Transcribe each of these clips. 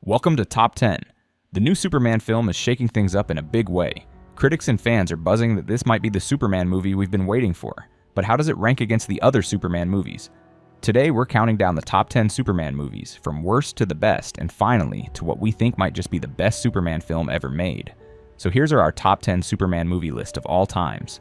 Welcome to Top 10. The new Superman film is shaking things up in a big way. Critics and fans are buzzing that this might be the Superman movie we've been waiting for. But how does it rank against the other Superman movies? Today we're counting down the top 10 Superman movies, from worst to the best, and finally to what we think might just be the best Superman film ever made. So here's our top 10 Superman movie list of all times.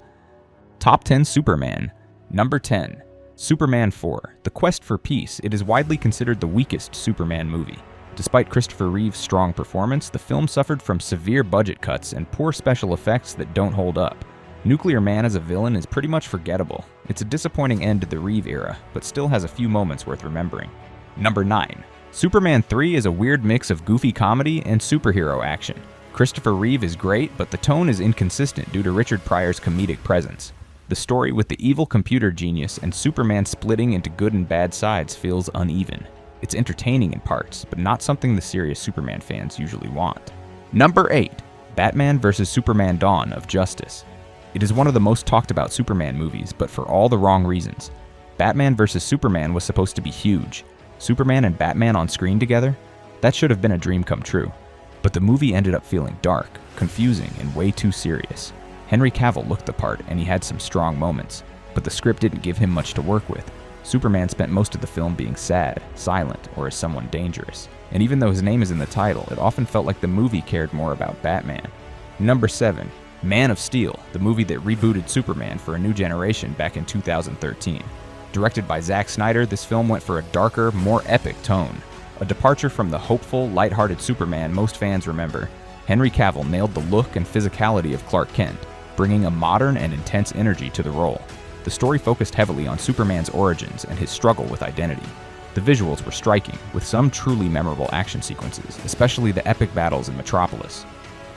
Top 10 Superman. Number 10. Superman 4. The Quest for Peace. It is widely considered the weakest Superman movie. Despite Christopher Reeve's strong performance, the film suffered from severe budget cuts and poor special effects that don't hold up. Nuclear Man as a villain is pretty much forgettable. It's a disappointing end to the Reeve era, but still has a few moments worth remembering. Number 9. Superman 3 is a weird mix of goofy comedy and superhero action. Christopher Reeve is great, but the tone is inconsistent due to Richard Pryor's comedic presence. The story with the evil computer genius and Superman splitting into good and bad sides feels uneven. It's entertaining in parts, but not something the serious Superman fans usually want. Number 8. Batman vs. Superman: Dawn of Justice. It is one of the most talked about Superman movies, but for all the wrong reasons. Batman vs. Superman was supposed to be huge. Superman and Batman on screen together? That should have been a dream come true. But the movie ended up feeling dark, confusing, and way too serious. Henry Cavill looked the part, and he had some strong moments, but the script didn't give him much to work with. Superman spent most of the film being sad, silent, or as someone dangerous. And even though his name is in the title, it often felt like the movie cared more about Batman. Number 7. Man of Steel, the movie that rebooted Superman for a new generation back in 2013. Directed by Zack Snyder, this film went for a darker, more epic tone. A departure from the hopeful, lighthearted Superman most fans remember. Henry Cavill nailed the look and physicality of Clark Kent, bringing a modern and intense energy to the role. The story focused heavily on Superman's origins and his struggle with identity. The visuals were striking, with some truly memorable action sequences, especially the epic battles in Metropolis.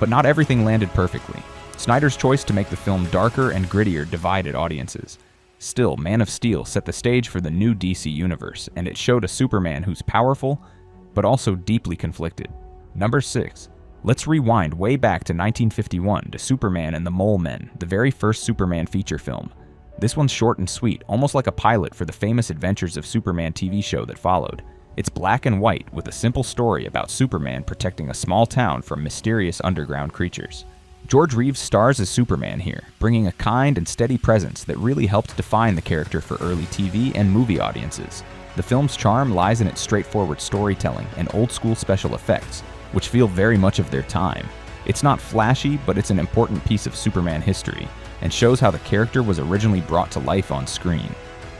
But not everything landed perfectly. Snyder's choice to make the film darker and grittier divided audiences. Still, Man of Steel set the stage for the new DC universe, and it showed a Superman who's powerful, but also deeply conflicted. Number 6. Let's rewind way back to 1951 to Superman and the Mole Men, the very first Superman feature film. This one's short and sweet, almost like a pilot for the famous Adventures of Superman TV show that followed. It's black and white, with a simple story about Superman protecting a small town from mysterious underground creatures. George Reeves stars as Superman here, bringing a kind and steady presence that really helped define the character for early TV and movie audiences. The film's charm lies in its straightforward storytelling and old-school special effects, which feel very much of their time. It's not flashy, but it's an important piece of Superman history, and shows how the character was originally brought to life on screen.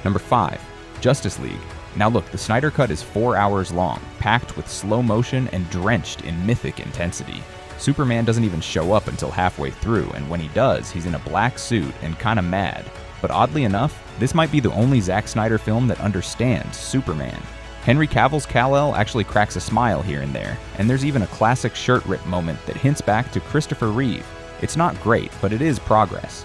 Number 5. Justice League. Now look, the Snyder Cut is 4 hours long, packed with slow motion and drenched in mythic intensity. Superman doesn't even show up until halfway through, and when he does, he's in a black suit and kinda mad. But oddly enough, this might be the only Zack Snyder film that understands Superman. Henry Cavill's Kal-El actually cracks a smile here and there, and there's even a classic shirt rip moment that hints back to Christopher Reeve. It's not great, but it is progress.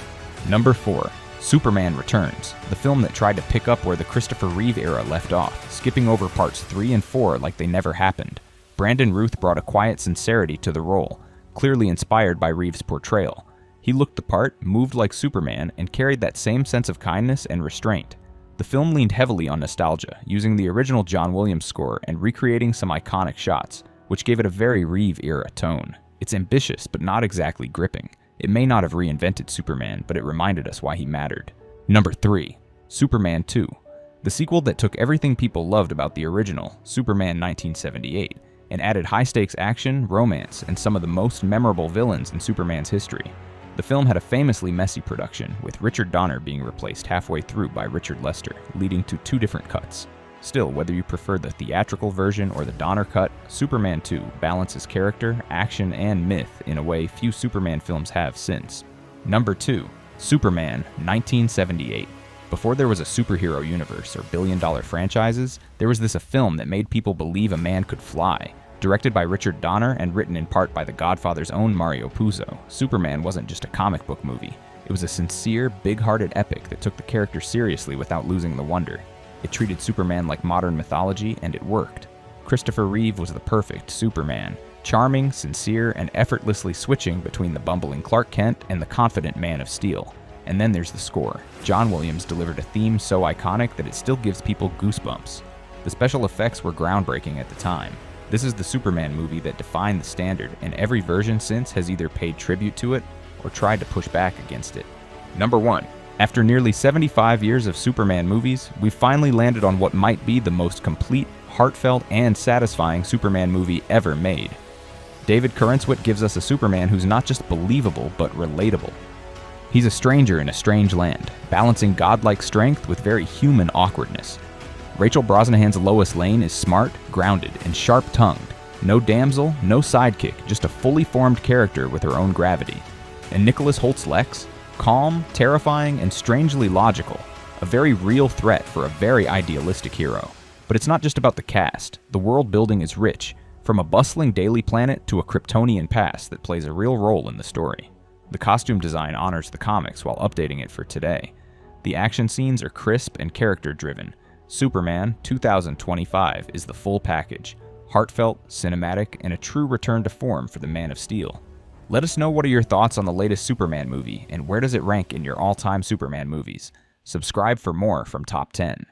Number 4. Superman Returns, the film that tried to pick up where the Christopher Reeve era left off, skipping over parts 3 and 4 like they never happened. Brandon Routh brought a quiet sincerity to the role, clearly inspired by Reeve's portrayal. He looked the part, moved like Superman, and carried that same sense of kindness and restraint. The film leaned heavily on nostalgia, using the original John Williams score and recreating some iconic shots, which gave it a very Reeve-era tone. It's ambitious, but not exactly gripping. It may not have reinvented Superman, but it reminded us why he mattered. Number 3. Superman 2. The sequel that took everything people loved about the original, Superman 1978, and added high-stakes action, romance, and some of the most memorable villains in Superman's history. The film had a famously messy production, with Richard Donner being replaced halfway through by Richard Lester, leading to 2 different cuts. Still, whether you prefer the theatrical version or the Donner cut, Superman 2 balances character, action, and myth in a way few Superman films have since. Number 2. Superman 1978. Before there was a superhero universe or billion-dollar franchises, there was a film that made people believe a man could fly. Directed by Richard Donner and written in part by The Godfather's own Mario Puzo, Superman wasn't just a comic book movie. It was a sincere, big-hearted epic that took the character seriously without losing the wonder. It treated Superman like modern mythology, and it worked. Christopher Reeve was the perfect Superman, charming, sincere, and effortlessly switching between the bumbling Clark Kent and the confident Man of Steel. And then there's the score. John Williams delivered a theme so iconic that it still gives people goosebumps. The special effects were groundbreaking at the time. This is the Superman movie that defined the standard, and every version since has either paid tribute to it or tried to push back against it. Number 1. After nearly 75 years of Superman movies, we've finally landed on what might be the most complete, heartfelt, and satisfying Superman movie ever made. David Corenswet gives us a Superman who's not just believable, but relatable. He's a stranger in a strange land, balancing godlike strength with very human awkwardness. Rachel Brosnahan's Lois Lane is smart, grounded, and sharp-tongued. No damsel, no sidekick, just a fully formed character with her own gravity. And Nicholas Holt's Lex? Calm, terrifying, and strangely logical. A very real threat for a very idealistic hero. But it's not just about the cast. The world building is rich, from a bustling daily planet to a Kryptonian past that plays a real role in the story. The costume design honors the comics while updating it for today. The action scenes are crisp and character-driven. Superman 2025 is the full package. Heartfelt, cinematic, and a true return to form for the Man of Steel. Let us know what are your thoughts on the latest Superman movie, and where does it rank in your all-time Superman movies. Subscribe for more from Top 10.